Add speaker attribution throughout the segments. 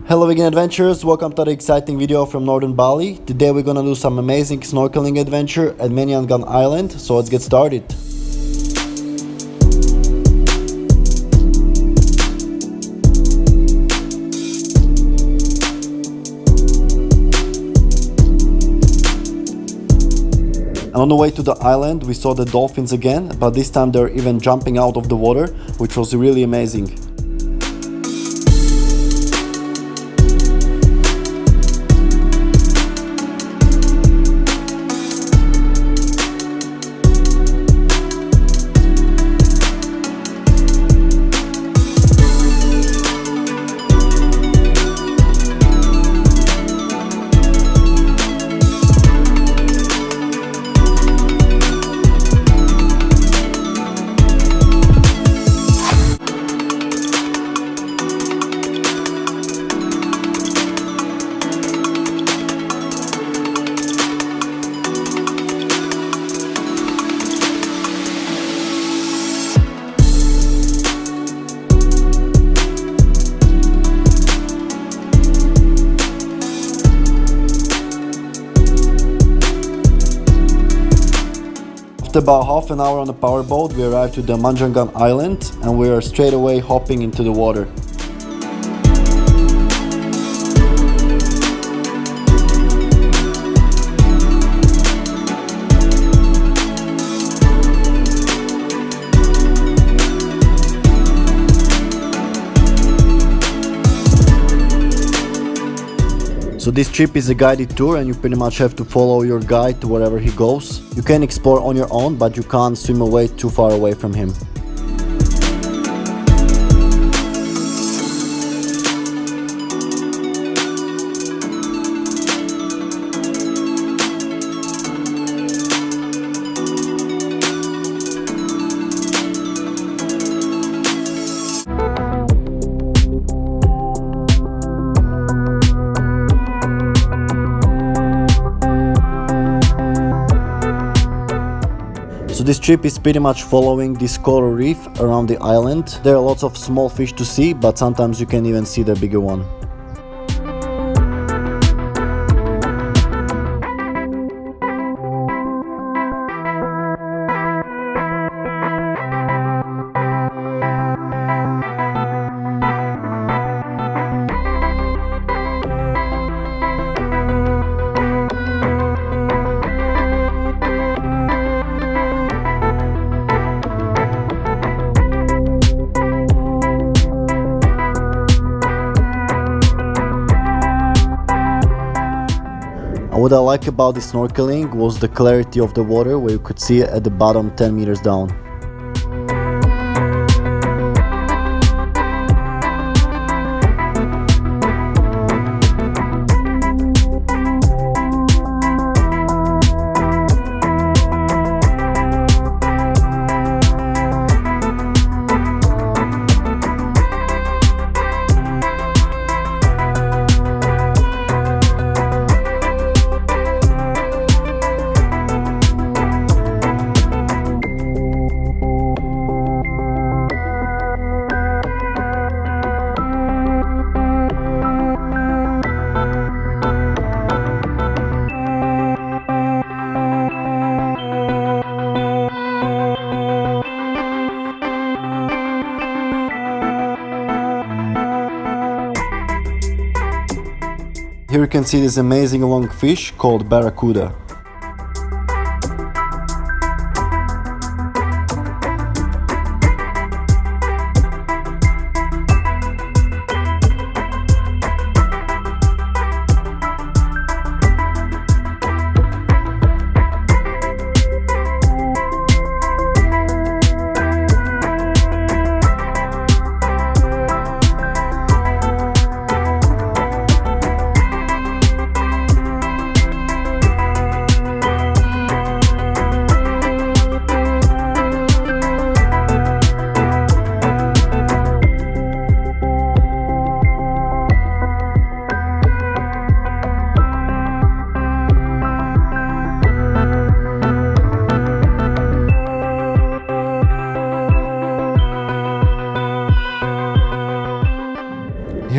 Speaker 1: Hello vegan adventurers, welcome to the exciting video from northern Bali. Today we're gonna do some amazing snorkeling adventure at Menjangan Island, so let's get started. And on the way to the island we saw the dolphins again, but this time they're even jumping out of the water, which was really amazing. After about half an hour on a powerboat, we arrived to the Menjangan Island and we are straight away hopping into the water. So this trip is a guided tour and you pretty much have to follow your guide to wherever he goes. You can explore on your own, but you can't swim away too far away from him. So this trip is pretty much following this coral reef around the island. There are lots of small fish to see, but sometimes you can even see the bigger one. What I like about the snorkeling was the clarity of the water, where you could see it at the bottom 10 meters down. Here you can see this amazing long fish called barracuda.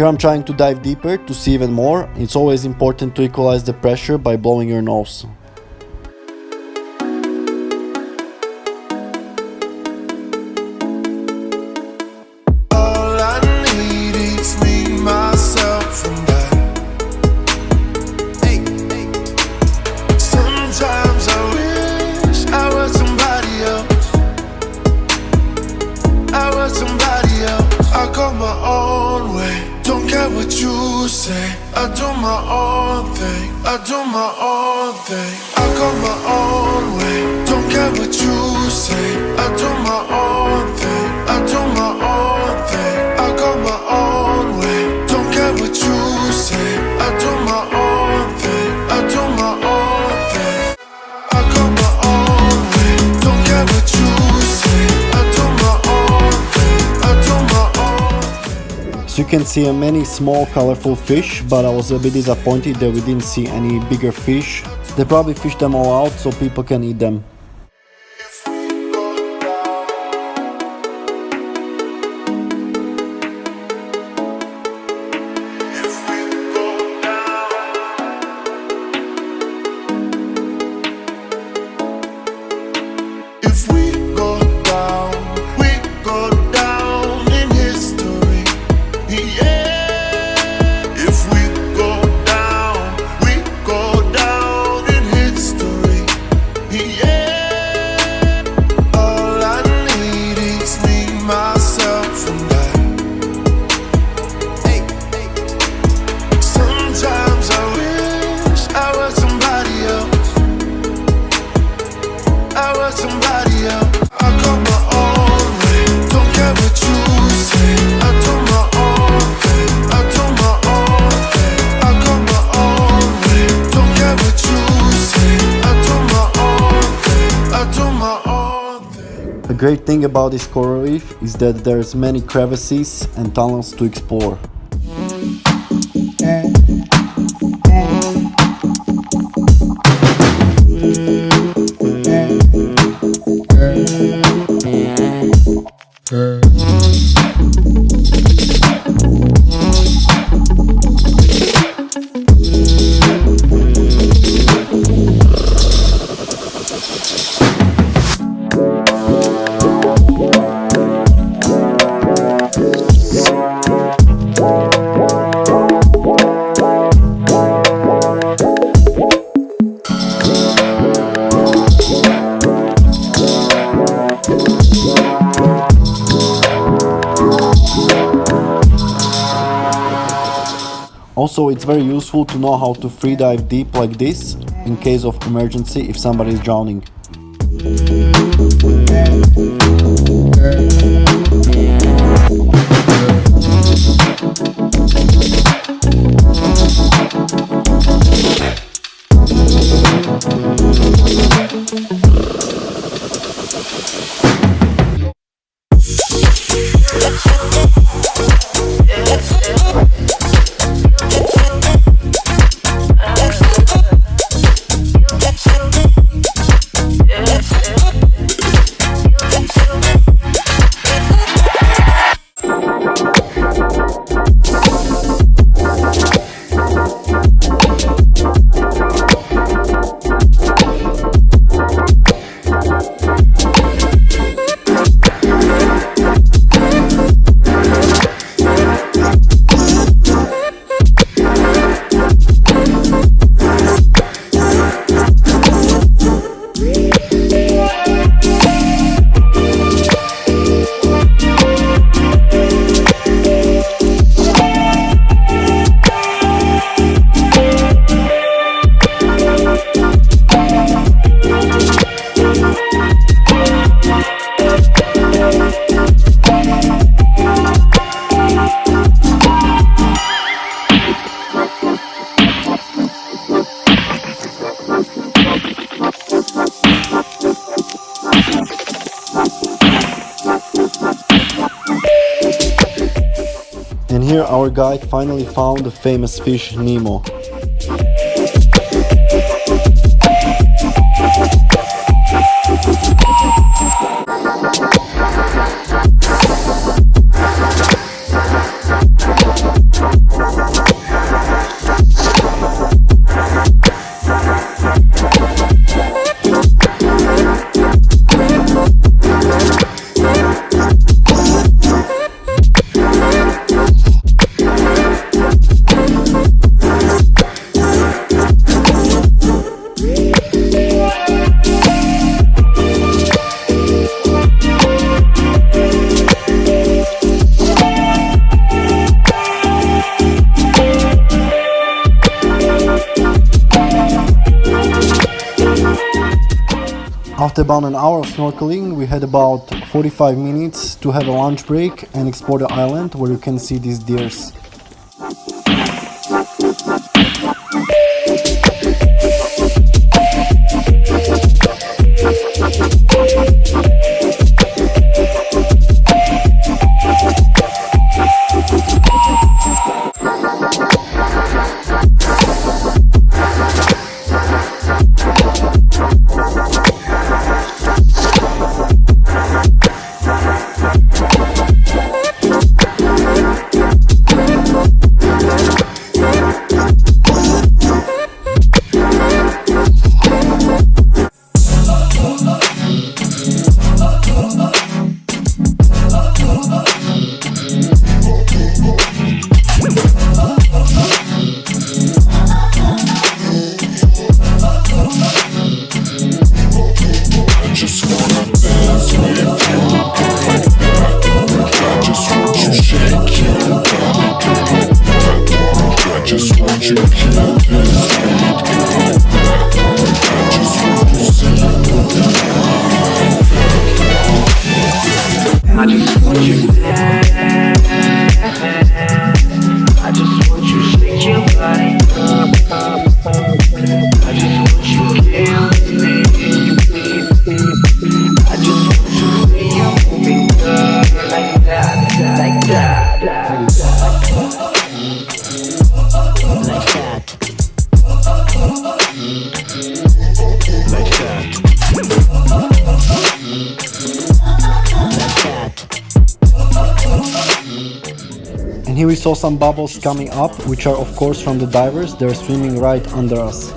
Speaker 1: I'm trying to dive deeper to see even more. It's always important to equalize the pressure by blowing your nose.
Speaker 2: I do my own thing, I do my own thing. I go my own way, don't care what you say. I do my own thing, I do my own thing. I go my own way, don't care what you say. I do my own thing, I do my own thing. I go my own way, don't care what you say. I do my own thing, I do my own thing.
Speaker 1: So you can see many small colorful fish, but I was a bit disappointed that we didn't see any bigger fish. They probably fished them all out so people can eat them. The great thing about this coral reef is that there's many crevices and tunnels to explore. Also, it's very useful to know how to free dive deep like this in case of emergency if somebody is drowning. And here our guide finally found the famous fish Nemo. After about an hour of snorkeling, we had about 45 minutes to have a lunch break and explore the island where you can see these deers. And here we saw some bubbles coming up, which are of course from the divers. They're swimming right under us.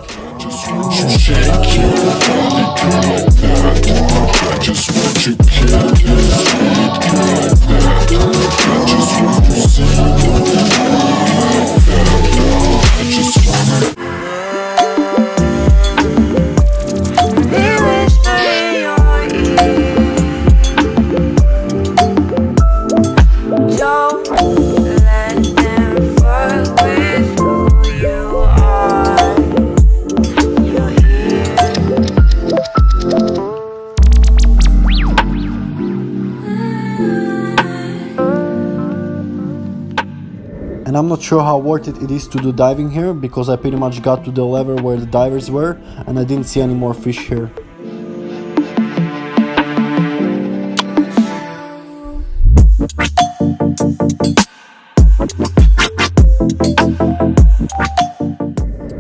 Speaker 1: And I'm not sure how worth it is to do diving here, because I pretty much got to the level where the divers were and I didn't see any more fish here.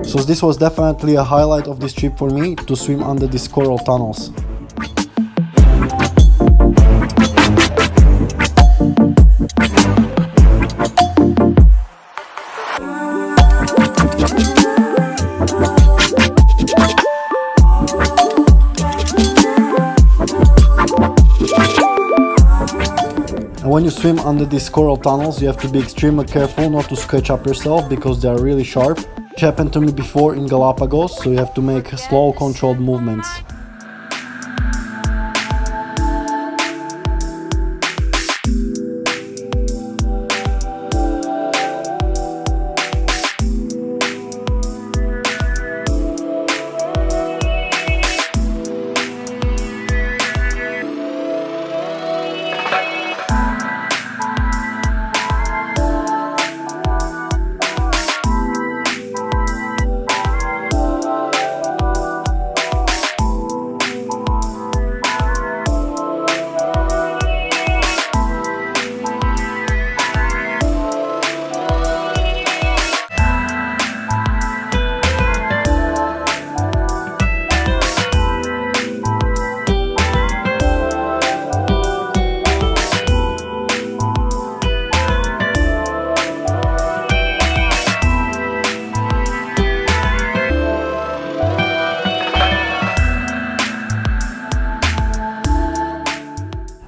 Speaker 1: So this was definitely a highlight of this trip for me, to swim under these coral tunnels. And when you swim under these coral tunnels, you have to be extremely careful not to scratch up yourself, because they are really sharp. Which happened to me before in Galapagos, so you have to make slow, controlled movements.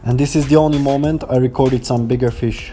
Speaker 1: And this is the only moment I recorded some bigger fish.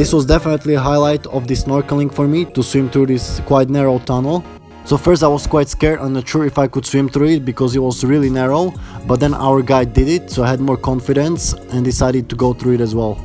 Speaker 1: This was definitely a highlight of the snorkeling for me, to swim through this quite narrow tunnel. So first I was quite scared, I'm not sure if I could swim through it because it was really narrow, but then our guide did it, so I had more confidence and decided to go through it as well.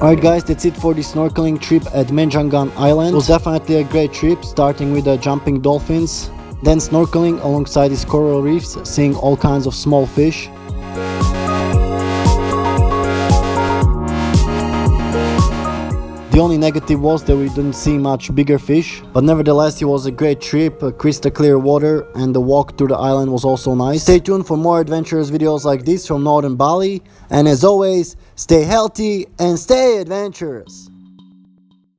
Speaker 1: Alright guys, that's it for the snorkeling trip at Menjangan Island. It was definitely a great trip, starting with the jumping dolphins, then snorkeling alongside these coral reefs, seeing all kinds of small fish. The only negative was that we didn't see much bigger fish, but nevertheless it was a great trip, crystal clear water, and the walk through the island was also nice. Stay tuned for more adventurous videos like this from northern Bali, and as always, stay healthy and stay adventurous!